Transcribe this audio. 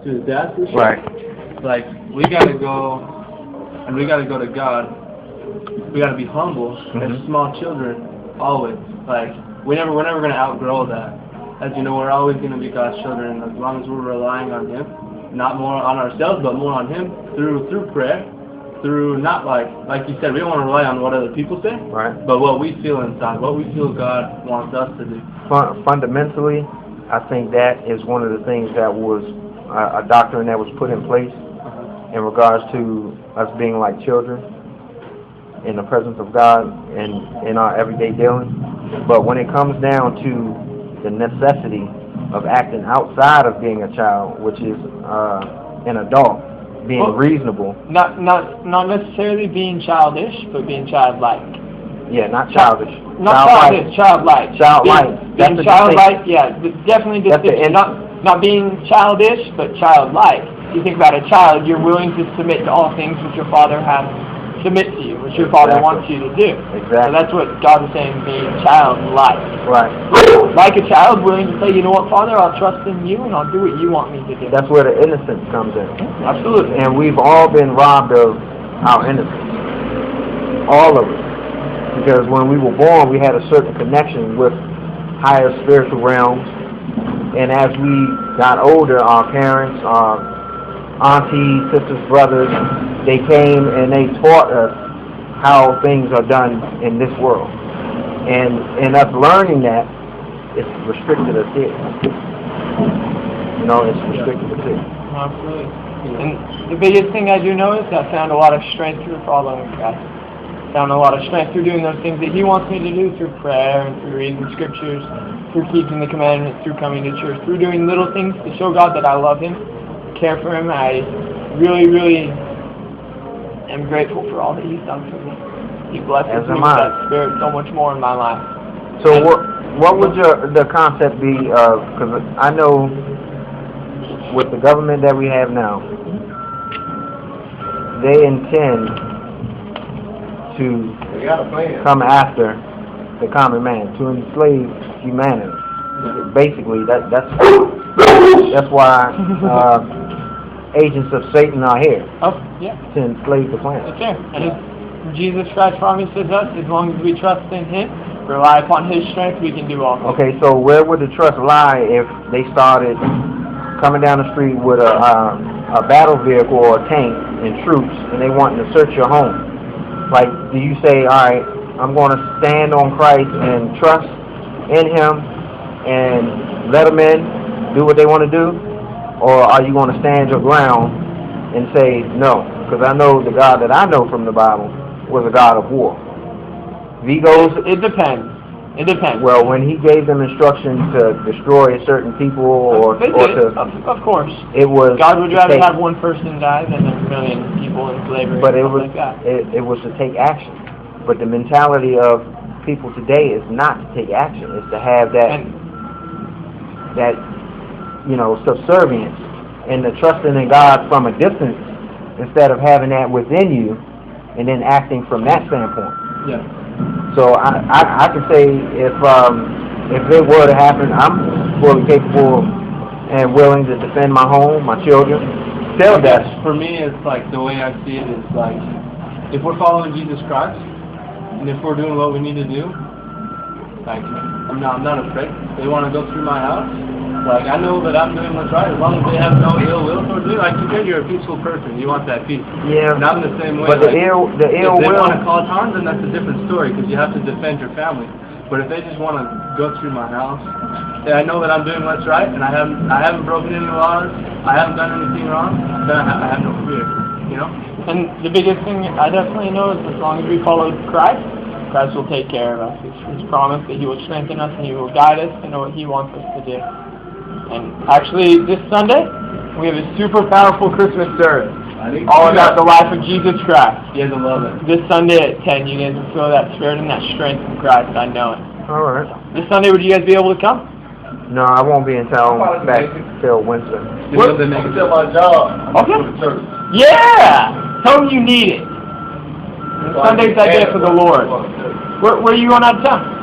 to his dad for sure. Right. Like, we gotta go, and we gotta go to God. We gotta be humble as small children, always. Like, we're never gonna outgrow that. As you know, we're always gonna be God's children as long as we're relying on Him, not more on ourselves, but more on Him through prayer, through not like you said, we don't want to rely on what other people say, right? But what we feel inside, what we feel God wants us to do. Fundamentally, I think that is one of the things that was a doctrine that was put in place in regards to us being like children in the presence of God and in our everyday dealing. But when it comes down to the necessity of acting outside of being a child, which is an adult, being reasonable. Not necessarily being childish, but being childlike. Yeah, not childish. Not childish, childlike. Childlike. Being childlike, yeah, definitely distinction. Not being childish, but childlike. You think about a child, you're willing to submit to all things which your father has submit to you, which your father wants you to do. Exactly. So that's what God is saying, being childlike. Right. Like a child, willing to say, you know what, Father, I'll trust in you and I'll do what you want me to do. That's where the innocence comes in. Absolutely. And we've all been robbed of our innocence. All of us. Because when we were born, we had a certain connection with higher spiritual realms. And as we got older, our parents, our aunties, sisters, brothers, they came and they taught us how things are done in this world. And in us learning that, it's restricted us here. You know, it's restricted us here. Absolutely. And the biggest thing I do know is I found a lot of strength through following Christ. Found a lot of strength through doing those things that He wants me to do, through prayer and through reading scriptures, through keeping the commandments, through coming to church, through doing little things to show God that I love Him, care for Him. I really, really am grateful for all that He's done for me. He blesses me with that Spirit so much more in my life. So what would the concept be of, because I know with the government that we have now, they intend to come after the common man, to enslave humanity. Basically, that's why agents of Satan are here. Oh, yeah. To enslave the planet. That's fair. And Jesus Christ promises us, as long as we trust in Him, rely upon His strength, we can do all things. Okay, so where would the trust lie if they started coming down the street with a battle vehicle or a tank and troops, and they wanting to search your home? Like, do you say, all right, I'm going to stand on Christ and trust in Him and let them in, do what they want to do? Or are you going to stand your ground and say, no, because I know the God that I know from the Bible was a God of war. It depends. It depends. Well, when He gave them instructions to destroy certain people of course. It was God would rather have one person die than a million people in slavery. But it was like that. It was to take action. But the mentality of people today is not to take action. It's to have that subservience and the trusting in God from a distance instead of having that within you and then acting from that standpoint. Yeah. So I can say if it were to happen, I'm fully capable and willing to defend my home, my children. Still, that for me, it's like the way I see it is like if we're following Jesus Christ and if we're doing what we need to do, like I'm not afraid. They want to go through my house. Like, I know that I'm doing what's right as long as they have no ill will towards me. Like, you said, you're a peaceful person. You want that peace. Yeah. And I'm the same way. But like, the ill if they will... want to cause harm, then that's a different story because you have to defend your family. But if they just want to go through my house, I know that I'm doing what's right and I haven't broken any laws, I haven't done anything wrong, then I have no fear, you know? And the biggest thing I definitely know is as long as we follow Christ, Christ will take care of us. He's promised that He will strengthen us and He will guide us to know what He wants us to do. And actually, this Sunday, we have a super powerful Christmas service. All about the life of Jesus Christ. You guys will love it. This Sunday at 10, you guys will feel that spirit and that strength from Christ. I know it. All right. This Sunday, would you guys be able to come? No, I won't be in town back till Wednesday. What? Still my job. Okay. Yeah! Tell them you need it. Sunday's that day for the Lord. Where are you going out of town?